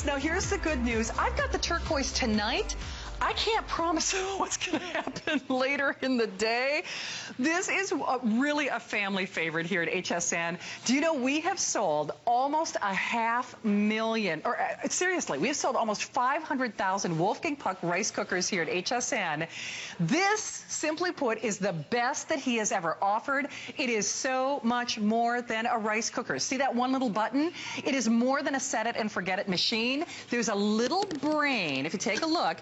is. Now, here's the good news. I've got the turquoise tonight. I can't promise what's going to happen later in the day. This is really a family favorite here at HSN. Do you know we have sold almost 500,000, or seriously, we have sold almost 500,000 Wolfgang Puck rice cookers here at HSN. This, simply put, is the best that he has ever offered. It is so much more than a rice cooker. See that one little button? It is more than a set it and forget it machine. There's a little brain, if you take a look,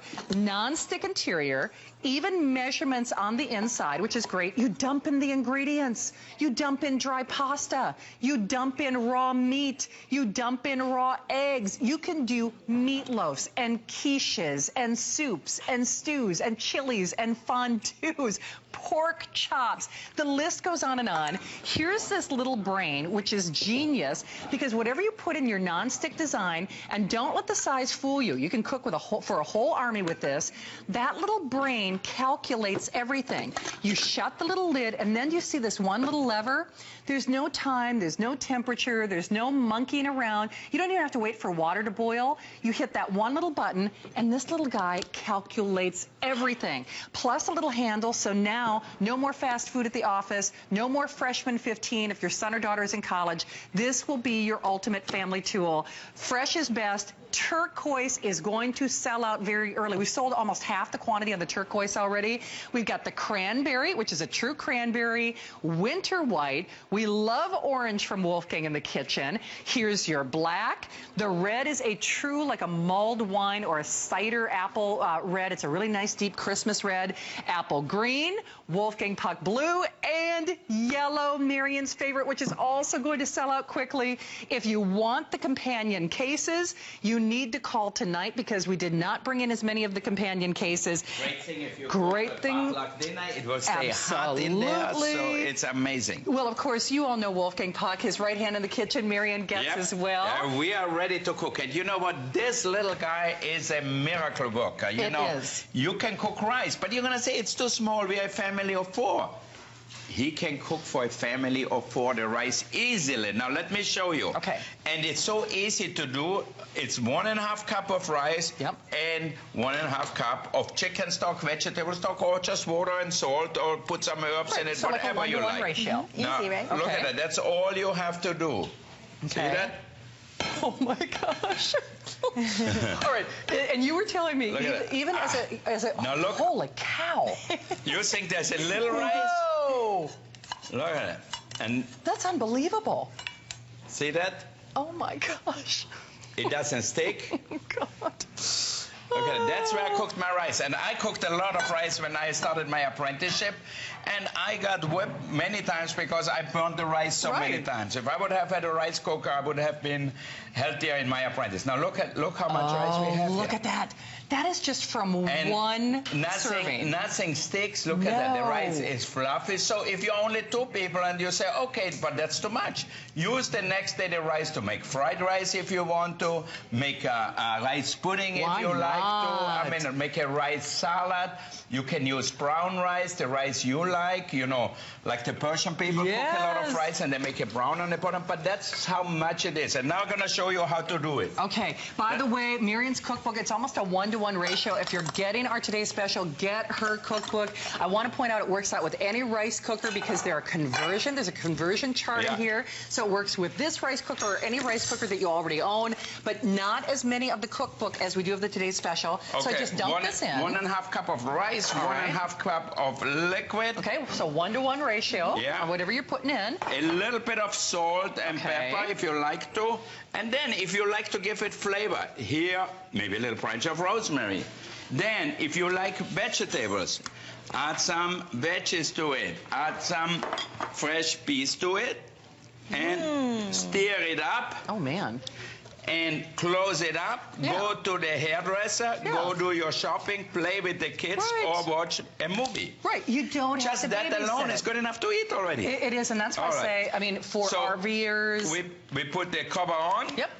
non-stick interior, even measurements on the inside, which is great. You dump in the ingredients. You dump in dry pasta. You dump in raw meat. You dump in raw eggs. You can do meatloafs and quiches and soups and stews and chilies and fondues, pork chops. The list goes on and on. Here's this little brain, which is genius, because whatever you put in your non-stick design, and don't let the size fool you. You can cook with for a whole army with this. That little brain calculates everything. You shut the little lid, and then you see this one little lever. There's no time, there's no temperature, there's no monkeying around. You don't even have to wait for water to boil. You hit that one little button, and this little guy calculates everything. Plus a little handle, so now no more fast food at the office, no more freshman 15 if your son or daughter is in college. This will be your ultimate family tool. Fresh is best. Turquoise is going to sell out very early. We've sold almost half the quantity of the turquoise already. We've got the cranberry, which is a true cranberry, winter white. We love orange from Wolfgang in the kitchen. Here's your black. The red is a true, like a mulled wine or a cider apple red. It's a really nice deep Christmas red. Apple green, Wolfgang Puck blue, and yellow, Marion's favorite, which is also going to sell out quickly. If you want the companion cases, you need to call tonight because we did not bring in as many of the companion cases. Great thing if you Great thing. Dinner, it will stay hot in there, so it's amazing. Well, of course, you all know Wolfgang Puck, his right hand in the kitchen. Marion gets as well. We are ready to cook. And you know what? This little guy is a miracle worker. You know, you can cook rice, but you're going to say it's too small. We are a family of 4. He can cook for a family of 4 the rice easily. Now let me show you. Okay. And it's so easy to do. It's 1½ cup of rice and 1½ cup of chicken stock, vegetable stock, or just water and salt, or put some herbs in it, so whatever you like. Ratio. Now, easy, right? Look at that. That's all you have to do. See that? Oh my gosh. All right, and you were telling me, even as a now look, holy cow. You think there's a little rice? Whoa. Look at it. And that's unbelievable. See that? Oh my gosh. It doesn't stick. Oh God. Okay, that's where I cooked my rice. And I cooked a lot of rice when I started my apprenticeship. And I got whipped many times because I burned the rice so many times. If I would have had a rice cooker, I would have been healthier in my apprentice. Now look how much rice we have. Look at that. That is just from one serving. Nothing sticks. Look at that. The rice is fluffy. So if you're only 2 people and you say, okay, but that's too much, use the next day the rice to make fried rice if you want to, make a rice pudding if you like to. I mean, make a rice salad. You can use brown rice, the rice you like. You know, like the Persian people cook a lot of rice and they make it brown on the bottom. But that's how much it is. And now I'm going to show you how to do it. Okay. By the way, Marion's cookbook, it's almost a 1-to-1 ratio. If you're getting our today's special, get her cookbook. I want to point out it works out with any rice cooker because there's a conversion chart in here. So it works with this rice cooker or any rice cooker that you already own, but not as many of the cookbook as we do of the today's special. Okay. So just dump this in. 1½ cup of rice, 1½ cup of liquid. Okay, so 1-to-1 ratio. Yeah. Whatever you're putting in. A little bit of salt and pepper if you like to. And then if you like to give it flavor, here, maybe a little branch of rosemary. Then, if you like vegetables, add some veggies to it. Add some fresh peas to it. And stir it up. Oh, man. And close it up. Go to the hairdresser. Go do your shopping. Play with the kids or watch a movie. Right. You don't just have to that alone is good enough to eat already. It is, and that's why I say, I mean, for RVers. We put the cover on. Yep.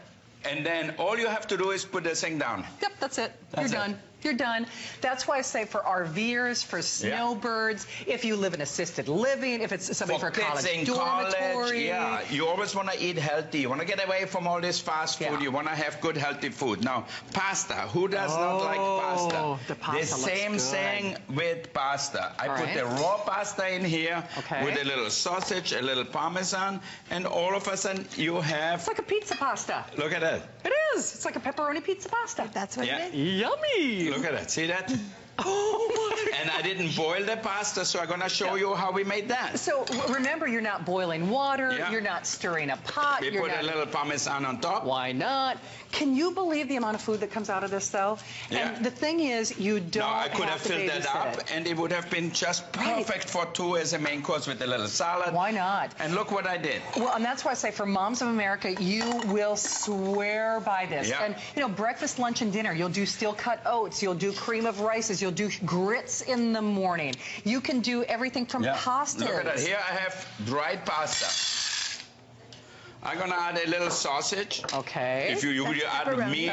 And then all you have to do is put the thing down. Yep, that's it. You're done. You're done. That's why I say for RVers, for snowbirds, if you live in assisted living, if it's something for college dormitory. Yeah, you always want to eat healthy. You want to get away from all this fast food. You want to have good, healthy food. Now, pasta. Who does not like pasta? The pasta same thing with pasta. I put the raw pasta in here with a little sausage, a little Parmesan, and all of a sudden you have... It's like a pizza pasta. Look at that. It is. It's like a pepperoni pizza pasta. That's what it is. Yummy. Look at that. See that? Oh my! And I didn't boil the pasta, so I'm going to show you how we made that. So remember, you're not boiling water. You're not stirring a pot. We put a little Parmesan on top. Why not? Can you believe the amount of food that comes out of this, though? And the thing is, you don't I could have filled that up, and it would have been just perfect for two as a main course with a little salad. Why not? And look what I did. Well, and that's why I say for Moms of America, you will swear by this. And, you know, breakfast, lunch, and dinner, you'll do steel-cut oats. You'll do cream of rices. You'll do grits in the morning. You can do everything from pastas. Look at that. Here I have dried pasta. I'm going to add a little sausage. Okay. If you add meat,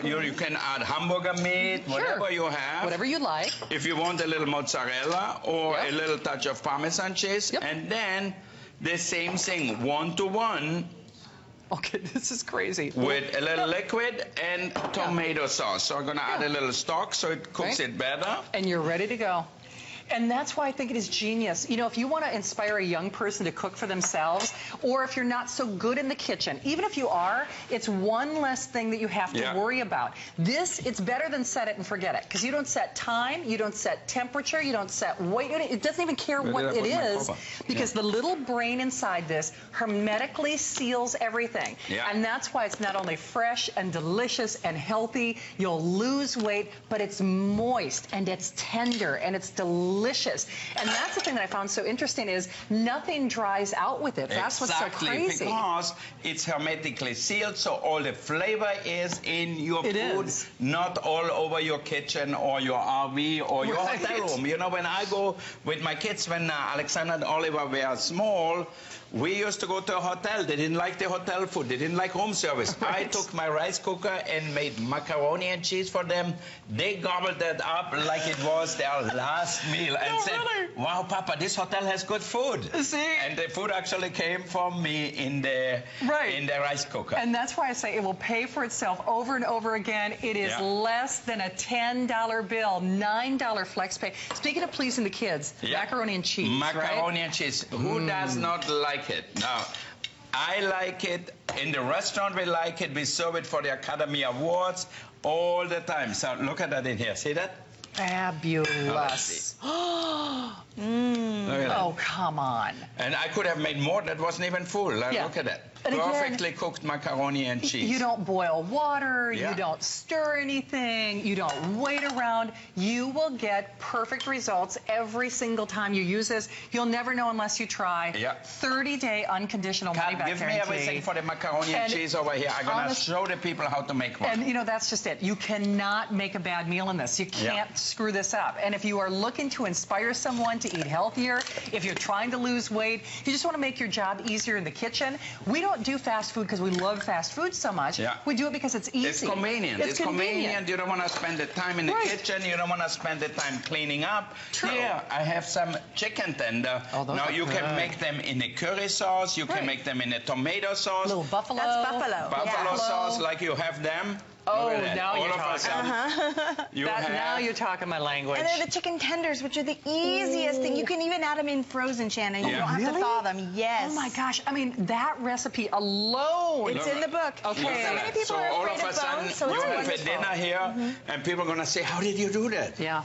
you can add hamburger meat, whatever you have. Whatever you like. If you want a little mozzarella or a little touch of Parmesan cheese. And then the same thing, 1-to-1. Okay, this is crazy. With a little liquid and tomato sauce. So I'm going to add a little stock so it cooks it better. And you're ready to go. And that's why I think it is genius. You know, if you want to inspire a young person to cook for themselves, or if you're not so good in the kitchen, even if you are, it's one less thing that you have to worry about. This, it's better than set it and forget it, because you don't set time, you don't set temperature, you don't set weight. It doesn't even care what it is, because the little brain inside this hermetically seals everything. And that's why it's not only fresh and delicious and healthy, you'll lose weight, but it's moist and it's tender and it's delicious. And that's the thing that I found so interesting is nothing dries out with it. That's what's so crazy. Because it's hermetically sealed, so all the flavor is in your food, not all over your kitchen or your RV or your hotel room. You know, when I go with my kids, when Alexander and Oliver were small, we used to go to a hotel. They didn't like the hotel food. They didn't like home service. I took my rice cooker and made macaroni and cheese for them. They gobbled that up like it was their last meal and said, wow, Papa, this hotel has good food. See? And the food actually came from me in the rice cooker. And that's why I say it will pay for itself over and over again. It is less than a $10 bill, $9 flex pay. Speaking of pleasing the kids, macaroni and cheese, Macaroni and cheese. Who does not like it? Now, I like it. In the restaurant, we like it. We serve it for the Academy Awards all the time. So look at that in here. See that? Fabulous. Oh, come on. And I could have made more. That wasn't even full. Look at that. And perfectly cooked macaroni and cheese. You don't boil water. You don't stir anything. You don't wait around. You will get perfect results every single time you use this. You'll never know unless you try. 30-day unconditional money-back guarantee. Give me everything for the macaroni and cheese over here. I'm going to show the people how to make one. And, you know, that's just it. You cannot make a bad meal in this. You can't screw this up. And if you are looking to inspire someone to eat healthier, if you're trying to lose weight, you just want to make your job easier in the kitchen, we don't do fast food because we love fast food so much. We do it because it's easy. It's convenient. It's convenient. You don't want to spend the time in the kitchen. You don't want to spend the time cleaning up. Here, I have some chicken tender. Now, you can make them in a curry sauce. You can make them in a tomato sauce. Little buffalo. That's buffalo. Buffalo sauce, like you have them. Oh, now you're talking. Now you're talking my language. And they're the chicken tenders, which are the easiest thing. You can even add them in frozen, Shannon. You don't have to thaw them. Yes. Oh my gosh! I mean, that recipe alone. It's in the book. Okay. So many people are all afraid of a sudden, bones, so you it's have wonderful. a dinner here, and people are going to say, "How did you do that?" Yeah.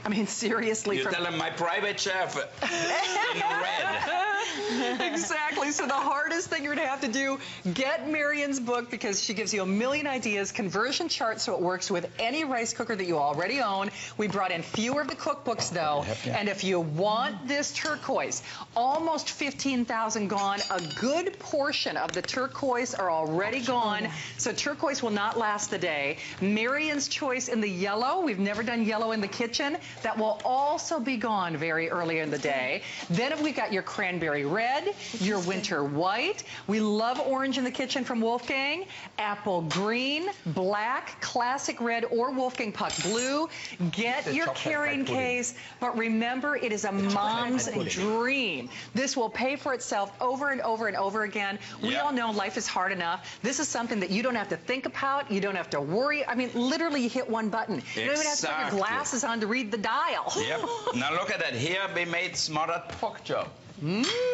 I mean, seriously. You tell them my private chef in red. Exactly. So the hardest thing you're going to have to do, get Marion's book because she gives you a million ideas, conversion charts so it works with any rice cooker that you already own. We brought in fewer of the cookbooks, though. And if you want this turquoise, almost 15,000 gone. A good portion of the turquoise are already gone. So turquoise will not last the day. Marion's choice in the yellow. We've never done yellow in the kitchen. That will also be gone very early in the day. Then we've got your cranberry red, your winter winter white. We love orange in the kitchen from Wolfgang. Apple green, black, classic red, or Wolfgang puck blue. Get your carrying case, but remember, it is a mom's dream. This will pay for itself over and over and over again. We all know life is hard enough. This is something that you don't have to think about. You don't have to worry. I mean, literally, you hit one button. You don't even have to put your glasses on to read the dial. Yep. Now look at that. Here we made smothered pork chop.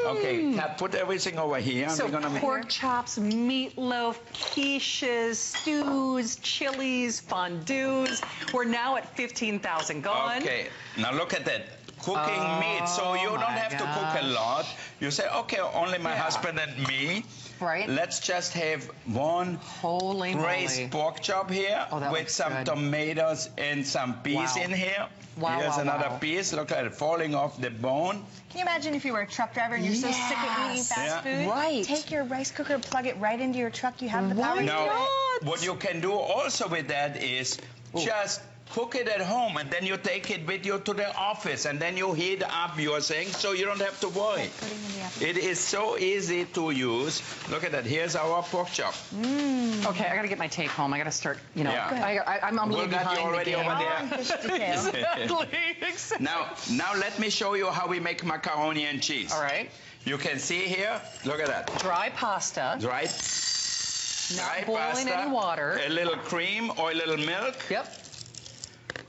Okay, Kat, put everything over here. So pork chops, meatloaf, quiches, stews, chilies, fondues. We're now at 15,000 gone. Okay, now look at that. Cooking meat, so you don't have to cook a lot. You say, okay, only my husband and me. Right. Let's just have one braised pork chop here with some tomatoes and some peas in here. Here's another piece. Look at it falling off the bone. Can you imagine if you were a truck driver and you're so sick of eating fast food? Right. Take your rice cooker, plug it right into your truck. You have the power to do it. Now, what you can do also with that is just cook it at home, and then you take it with you to the office, and then you heat up your thing, so you don't have to worry. It is so easy to use. Look at that. Here's our pork chop. Okay, I got to get my tape home. I got to start, you know, I'm a little behind already the game. over there. Exactly. Now let me show you how we make macaroni and cheese. All right. You can see here, look at that. Dry pasta. Dry Not boiling pasta, any water. a little cream or a little milk. Yep.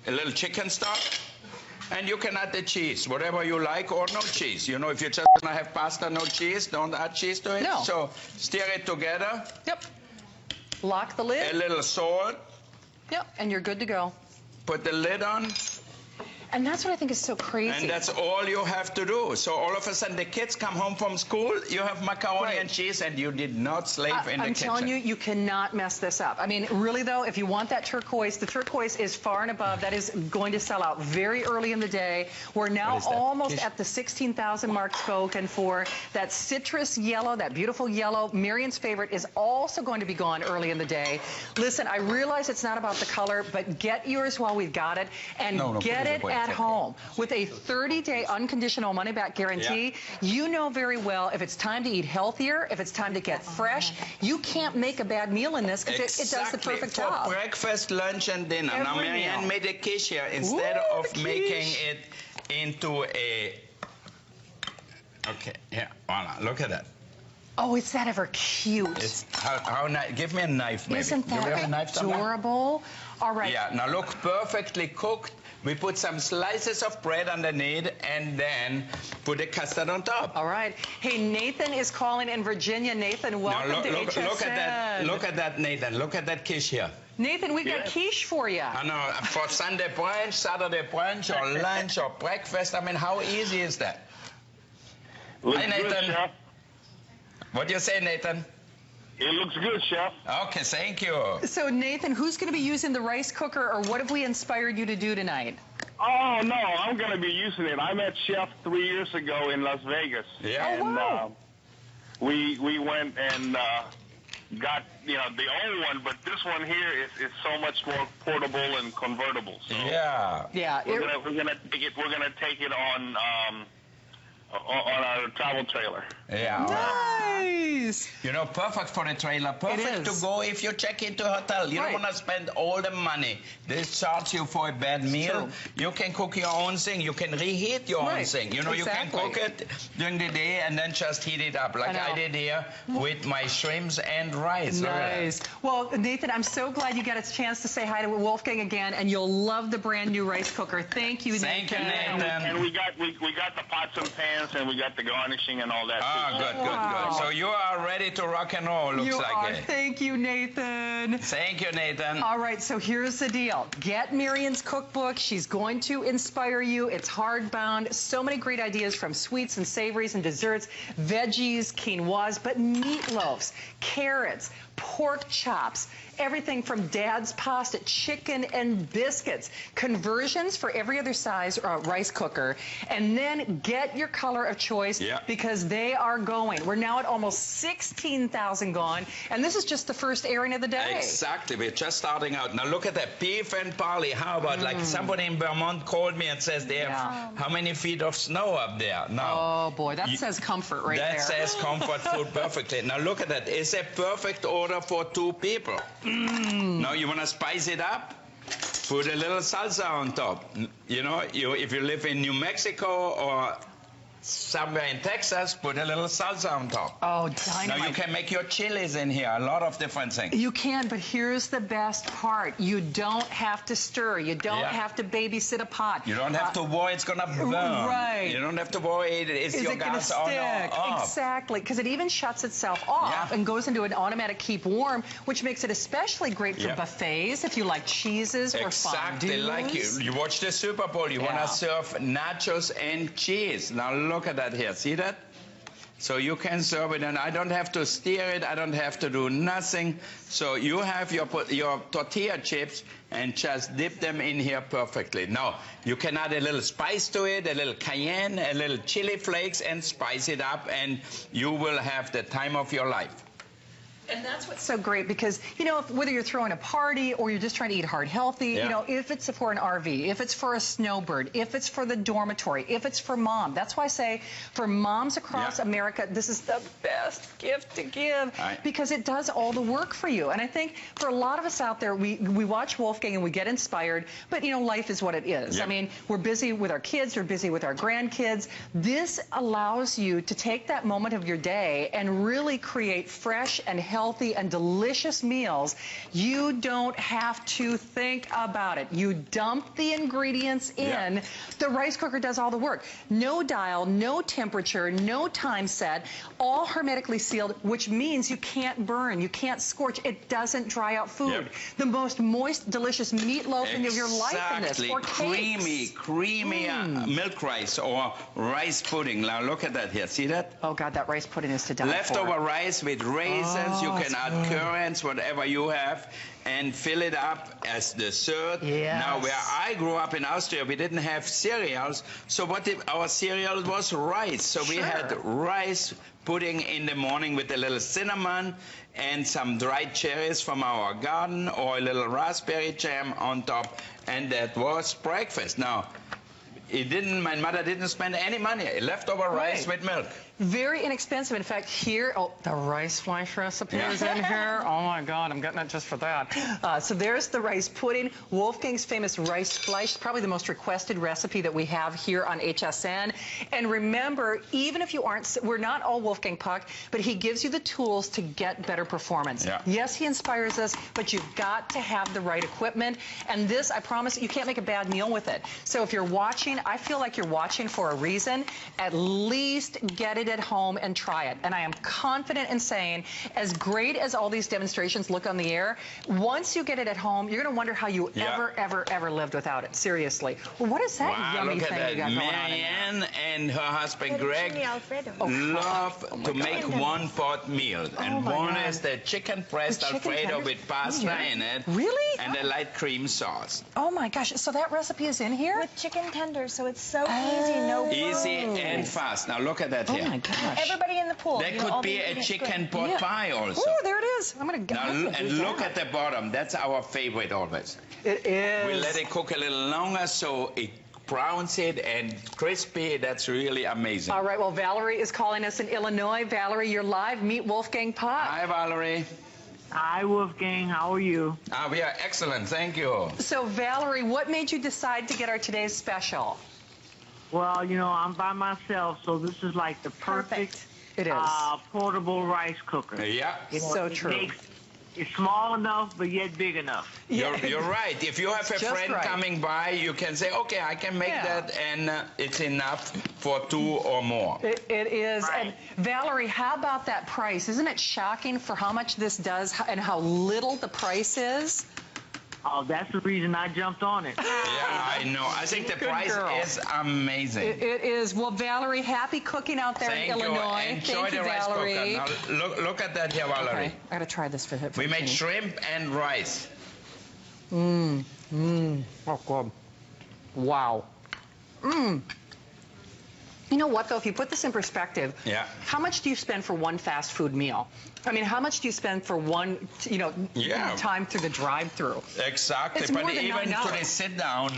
A little chicken stock, and you can add the cheese, whatever you like, or no cheese. You know, if you just want to have pasta, no cheese, don't add cheese to it. No. So stir it together. Yep. Lock the lid. A little salt. Yep, and you're good to go. Put the lid on. And that's what I think is so crazy. And that's all you have to do. So all of a sudden the kids come home from school, you have macaroni and cheese, and you did not slave in the kitchen. I'm telling you, you cannot mess this up. I mean, really though, if you want that turquoise, the turquoise is far and above. That is going to sell out very early in the day. We're now almost at the 16,000 mark spoken for. That citrus yellow, that beautiful yellow, Marion's favorite, is also going to be gone early in the day. Listen, I realize it's not about the color, but get yours while we've got it, and get it at home with a 30-day unconditional money-back guarantee. You know very well if it's time to eat healthier, if it's time to get fresh, you can't make a bad meal in this because it does the perfect job. For breakfast, lunch, and dinner. Now, Marianne made a quiche here. Instead of making it into a... Okay, yeah, voila, look at that. Oh, is that ever cute? It's how nice. Give me a knife, maybe. Isn't that adorable? All right. Yeah, now look, perfectly cooked. We put some slices of bread underneath and then put the custard on top. All right. Hey, Nathan is calling in Virginia. Nathan, welcome to HSN. Look at that, Nathan. Look at that quiche here. Nathan, we've got quiche for you. I know, for Sunday brunch, Saturday brunch, or lunch, or breakfast. I mean, how easy is that? Hi, Nathan. Good, what do you say, Nathan? It looks good, Chef. Okay, thank you. So, Nathan, who's going to be using the rice cooker, or what have we inspired you to do tonight? Oh, no, I'm going to be using it. I met Chef 3 years ago in Las Vegas. Yeah. And we went and got, you know, the old one, but this one here is so much more portable and convertible. So yeah. We're gonna take it on our travel trailer. Yeah. Nice. You know, perfect for a trailer. Perfect to go if you check into a hotel. You don't want to spend all the money. They charge you for a bad meal. You can cook your own thing. You can reheat your own thing. You know, you can cook it during the day and then just heat it up like I did here with my shrimps and rice. Nice. Well, Nathan, I'm so glad you got a chance to say hi to Wolfgang again, and you'll love the brand new rice cooker. Thank you, Nathan. Thank you, Nathan. And we got the pots and pans, and we got the garnishing and all that. Good. So you are ready to rock and roll, looks like it. Thank you, Nathan. Thank you, Nathan. All right, so here's the deal. Get Marion's cookbook. She's going to inspire you. It's hardbound. So many great ideas from sweets and savories and desserts, veggies, quinoas, but meatloafs, carrots, pork chops, everything from Dad's pasta, chicken and biscuits, conversions for every other size rice cooker, and then get your color of choice because they are going. We're now at almost 16,000 gone, and this is just the first airing of the day. Exactly. We're just starting out. Now look at that beef and barley. How about like somebody in Vermont called me and says they have how many feet of snow up there? Now, oh boy, that says comfort right there. That says comfort food perfectly. Now look at that. It's a perfect order for 2 people. Now you want to spice it up? Put a little salsa on top. You know, if you live in New Mexico or somewhere in Texas, put a little salsa on top. Oh, dynamite. Now you can make your chilies in here, a lot of different things. You can, but here's the best part. You don't have to stir. You don't have to babysit a pot. You don't have to worry it's going to burn. Right. You don't have to worry is your gas on or off. Exactly, because it even shuts itself off and goes into an automatic keep warm, which makes it especially great for buffets if you like cheeses or fondues. Exactly, like you watch the Super Bowl, you want to serve nachos and cheese. Now look at that here, see that? So you can serve it, and I don't have to stir it, I don't have to do nothing. So you have your tortilla chips and just dip them in here perfectly. Now, you can add a little spice to it, a little cayenne, a little chili flakes, and spice it up, and you will have the time of your life. And that's what's so great because, you know, whether you're throwing a party or you're just trying to eat heart healthy, you know, if it's for an RV, if it's for a snowbird, if it's for the dormitory, if it's for mom, that's why I say for moms across America, this is the best gift to give because it does all the work for you. And I think for a lot of us out there, we watch Wolfgang and we get inspired, but, you know, life is what it is. I mean, we're busy with our kids, we're busy with our grandkids. This allows you to take that moment of your day and really create fresh and healthy and delicious meals. You don't have to think about it. You dump the ingredients in. The rice cooker does all the work. No dial, no temperature, no time set, all hermetically sealed, which means you can't burn, you can't scorch. It doesn't dry out food. The most moist, delicious meatloaf in your life in this. Or creamy milk rice or rice pudding. Now look at that here. See that? Oh God, that rice pudding is to die for. Leftover rice with raisins. You can add currants, whatever you have, and fill it up as dessert. Now, where I grew up in Austria, we didn't have cereals, so our cereal was rice. So we had rice pudding in the morning with a little cinnamon and some dried cherries from our garden or a little raspberry jam on top, and that was breakfast. Now, my mother didn't spend any money. Leftover rice with milk. Very inexpensive. In fact, here, the rice flash recipe is in here. Oh my God, I'm getting it just for that. So there's the rice pudding. Wolfgang's famous rice flash, probably the most requested recipe that we have here on HSN. And remember, even if you aren't, we're not all Wolfgang Puck, but he gives you the tools to get better performance. Yes, he inspires us, but you've got to have the right equipment. And this, I promise, you can't make a bad meal with it. So if you're watching, I feel like you're watching for a reason. At least get it at home and try it. And I am confident in saying, as great as all these demonstrations look on the air, once you get it at home, you're going to wonder how you ever lived without it. Seriously. Well, what is that yummy thing you got going on in there? And her husband Greg love to make one-pot meal. And one is the chicken breast Alfredo with pasta in it. Really? And a light cream sauce. Oh my gosh. So that recipe is in here? With chicken tenders, so it's so easy, no worries. Easy and fast. Now look at that here. Oh my gosh. Everybody in the pool. There could be a chicken pot pie also. Oh, there it is. I'm going to go. And look at the bottom. That's our favorite always. It is. We let it cook a little longer so it browns it and crispy. That's really amazing. All right. Well, Valerie is calling us in Illinois. Valerie, you're live. Meet Wolfgang Puck. Hi, Valerie. Hi, Wolfgang. How are you? We are excellent. Thank you. So, Valerie, what made you decide to get our today's special? Well, you know, I'm by myself, so this is like the perfect it is. Portable rice cooker. Yeah. It's so true. It's small enough, but yet big enough. You're right. If you have a friend coming by, you can say, okay, I can make that, and it's enough for 2 or more. It is. Right. And Valerie, how about that price? Isn't it shocking for how much this does and how little the price is? Oh, that's the reason I jumped on it. Yeah, I know. I think the price is amazing. It is. Well, Valerie, happy cooking out there in Illinois. Enjoy the rice cooker. Now, look at that here, Valerie. Okay, I gotta try this for We made shrimp and rice. Oh, good. Wow. You know what, though? If you put this in perspective, how much do you spend for one fast food meal? I mean, how much do you spend for one, time through the drive-through? Exactly. It's but more than even $9. to the sit-down,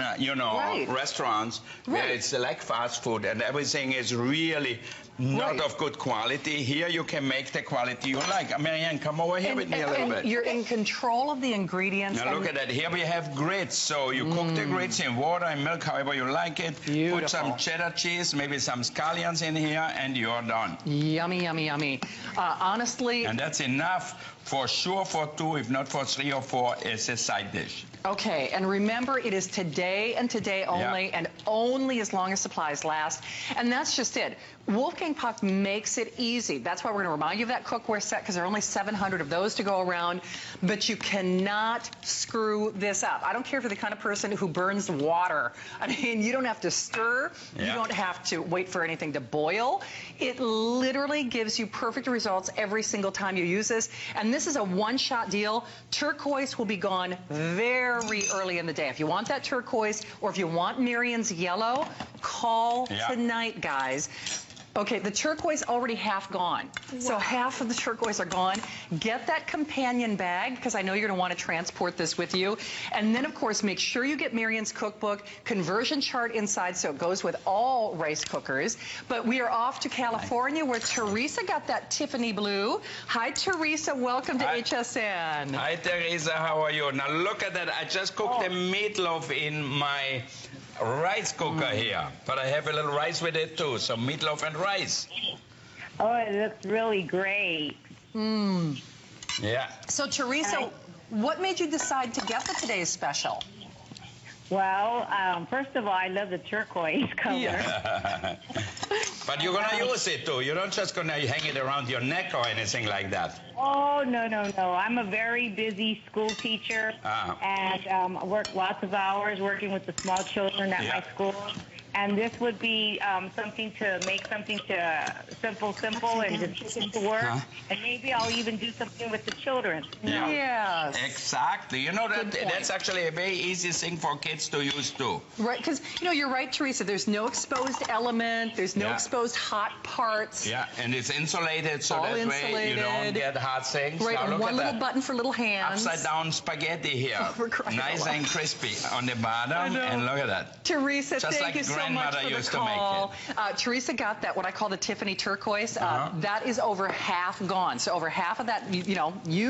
restaurants where it's like fast food and everything is really not of good quality. Here you can make the quality you like. Marianne, come over here with me a little bit. You're in control of the ingredients. Now look at that. Here we have grits. So you cook the grits in water and milk, however you like it. Beautiful. Put some cheddar cheese, maybe some scallions in here, and you're done. Yummy, yummy, yummy. Honestly. And that's enough for sure for 2, if not for 3 or 4, as a side dish. Okay, and remember, it is today and today only, and only as long as supplies last. And that's just it. Wolfgang Puck makes it easy. That's why we're going to remind you of that cookware set, because there are only 700 of those to go around. But you cannot screw this up. I don't care if you're the kind of person who burns water. I mean, you don't have to stir. You don't have to wait for anything to boil. It literally gives you perfect results every single time you use this. And this is a one-shot deal. Turquoise will be gone very early in the day. If you want that turquoise, or if you want Marion's yellow, call tonight, guys. Okay, the turquoise already half gone. Wow. So half of the turquoise are gone. Get that companion bag, because I know you're going to want to transport this with you. And then, of course, make sure you get Marion's cookbook, conversion chart inside, so it goes with all rice cookers. But we are off to California, where Teresa got that Tiffany blue. Hi, Teresa. Welcome to HSN. Hi, Teresa. How are you? Now, look at that. I just cooked the meatloaf in my rice cooker here, but I have a little rice with it too, so meatloaf and rice. Oh, it looks really great. Yeah. So Teresa, what made you decide to get the Today's Special? Well, first of all, I love the turquoise color. Yeah. But you're going to use it too. You're not just going to hang it around your neck or anything like that. Oh, no, no, no. I'm a very busy school teacher and work lots of hours working with the small children at my school. And this would be something to make something to simple and just put to work. And maybe I'll even do something with the children. Yes. Exactly. You know, that's actually a very easy thing for kids to use too. Right, because, you know, you're right, Teresa. There's no exposed element. There's no exposed hot parts. Yeah, and it's insulated, so all that insulated. way you don't get hot things. Right, now, and look one at little that. button for little hands. Upside down spaghetti here. Nice and crispy on the bottom. And look at that. Teresa, just thank like you so much for the call. Teresa got that, what I call the Tiffany turquoise. That is over half gone. So over half of that, you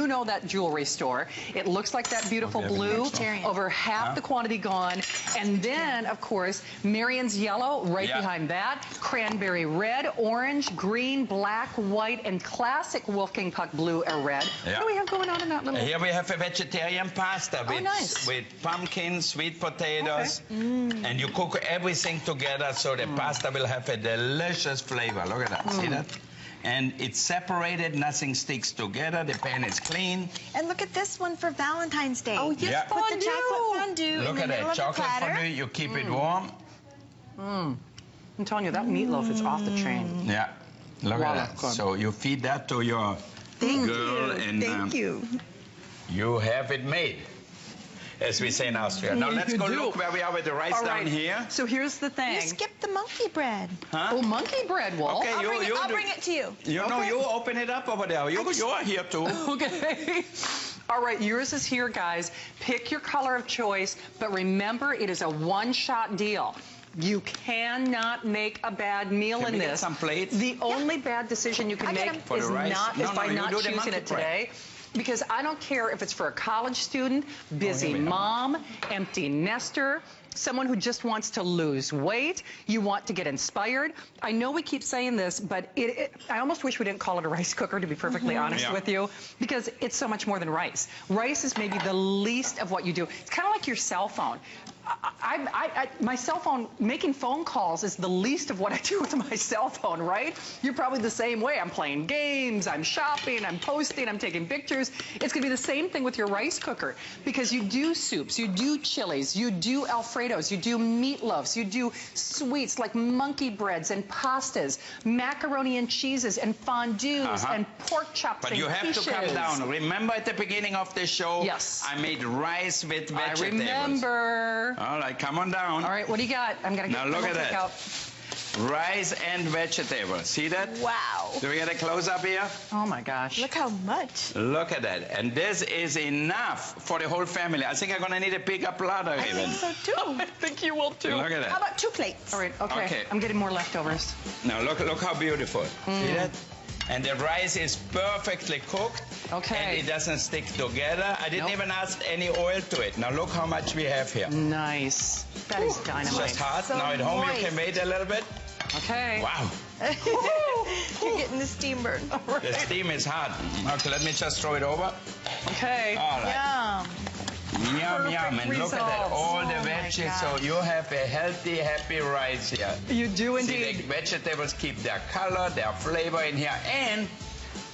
know that jewelry store. It looks like that beautiful blue. Over half the quantity gone. And then, of course, Marion's yellow right behind that. Cranberry red, orange, green, black, white, and classic Wolfgang Puck blue or red. What do we have going on in that little... Here we have a vegetarian pasta with pumpkins, sweet potatoes, and you cook everything together so the pasta will have a delicious flavor. Look at that. See that? And it's separated, nothing sticks together, the pan is clean. And look at this one for Valentine's Day. Oh, yes, fondue. With the chocolate fondue. Look at that, chocolate fondue, you keep it warm. I'm telling you, that meatloaf is off the chain. Yeah, look at that. Good. So you feed that to your girl and you have it made, as we say in Austria. Now let's go look where we are with the rice down here. So here's the thing. You skipped the monkey bread. Oh, monkey bread, Wolf. Okay, I'll bring it to you. You know, you open it up over there. You're here too. Okay. All right, yours is here, guys. Pick your color of choice, but remember, it is a one-shot deal. You cannot make a bad meal in this. Get some plates? The only bad decision you can make is by not choosing it today. Because I don't care if it's for a college student, busy mom, empty nester, someone who just wants to lose weight, you want to get inspired. I know we keep saying this, but I almost wish we didn't call it a rice cooker, to be perfectly honest with you, because it's so much more than rice. Rice is maybe the least of what you do. It's kind of like your cell phone. my cell phone, making phone calls is the least of what I do with my cell phone, right? You're probably the same way. I'm playing games, I'm shopping, I'm posting, I'm taking pictures. It's going to be the same thing with your rice cooker, because you do soups, you do chilies, you do Alfredos, you do meatloafs, you do sweets like monkey breads and pastas, macaroni and cheeses and fondues and pork chops but and you have quiches. to come down. Remember at the beginning of the show, yes, I made rice with vegetables. I remember. All right, come on down. All right, what do you got? I'm going to get now look at that. Out. Rice and vegetables. See that? Wow. Do we get a close-up here? Oh, my gosh. Look how much. Look at that. And this is enough for the whole family. I think I'm going to need a bigger platter, I even. think so, too. I think you will, too. Look at that. How about 2 plates? All right, okay. I'm getting more leftovers. Now, look how beautiful. See that? And the rice is perfectly cooked. Okay. And it doesn't stick together. I didn't even add any oil to it. Now, look how much we have here. Nice. That is dynamite. It's just hot. So now, at home, moist. you can wait a little bit. Okay. Wow. You're getting the steam burn. Right. The steam is hot. Okay, let me just throw it over. Okay. All right. Yum. Yum, yum. And look at that. results. All Oh the my veggies. So gosh. you have a healthy, happy rice here. You do See, the indeed. vegetables keep their color, their flavor in here. And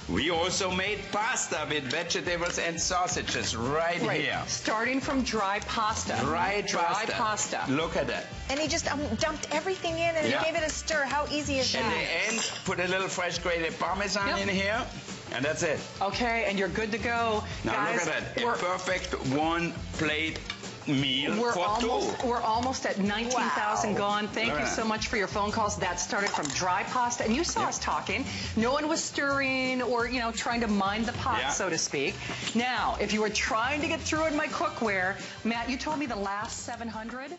we also made pasta with vegetables and sausages right here. Starting from dry pasta. Dry pasta. Look at that. And he just dumped everything in and Yeah. gave it a stir. How easy is In that? the end, put a little fresh grated Parmesan in here. And that's it. Okay, and you're good to go. Now Guys, look at that. A perfect one-plate meal for two. We're almost at 19,000 Wow. gone. Thank Look you at so that. much for your phone calls. That started from dry pasta, and you saw us talking. No one was stirring or, you know, trying to mind the pot, so to speak. Now, if you were trying to get through in my cookware, Matt, you told me the last 700.